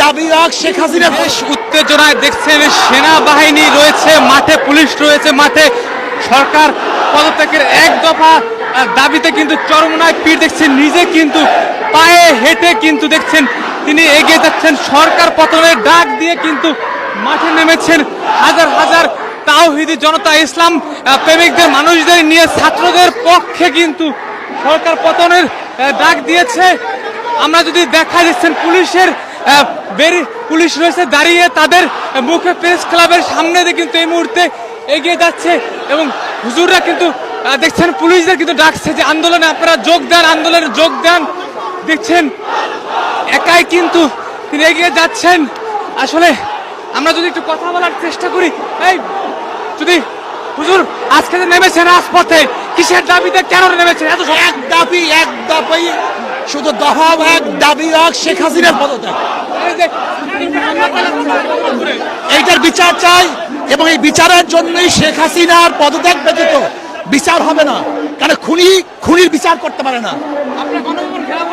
দাবি রাখ শেখ হাসিনা। বেশ উত্তেজনায় দেখছেন সেনাবাহিনী রয়েছে মাঠে, পুলিশ রয়েছে মাঠে। সরকার পদত্যাগের এক দফা দাবিতে কিন্তু চরমনায় পীর দেখছেন, নিজে কিন্তু পায়ে হেঁটে কিন্তু দেখছেন তিনি এগিয়ে যাচ্ছেন। সরকার পতনের ডাক দিয়ে কিন্তু মাঠে নেমেছেন হাজার হাজার তাওহীদি জনতা, ইসলাম প্রেমিকদের মানুষদের নিয়ে ছাত্রদের পক্ষে কিন্তু সরকার পতনের ডাক দিয়েছে। আমরা যদি দেখা যাচ্ছেন পুলিশের পুলিশ রয়েছে দাঁড়িয়ে, তাদের মুখে প্রেস ক্লাবের সামনে দিয়ে কিন্তু এই মুহূর্তে এগিয়ে যাচ্ছে এবং হুজুররা কিন্তু দেখছেন পুলিশদের কিন্তু ডাকছে যে আন্দোলনে আপনারা যোগ দেন, আন্দোলনে যোগ দেন। দেখছেন একাই কিন্তু তিনি এগিয়ে যাচ্ছেন। আসলে আমরা যদি একটু কথা বলার চেষ্টা করি, এই যদি হুজুর আজকে যে নেমেছেন রাজপথে, কিসের দাবিতে কেন নেমেছেন? এত এক দাবি শুধু দফা এক দাবি রাখ শেখ হাসিনার পদত্যাগ, এইটার বিচার চাই এবং এই বিচারের জন্যই শেখ হাসিনার পদত্যাগ ব্যতীত বিচার হবে না। কারণ খুনির বিচার করতে পারে না। আপনার গণভবন ঘেরাও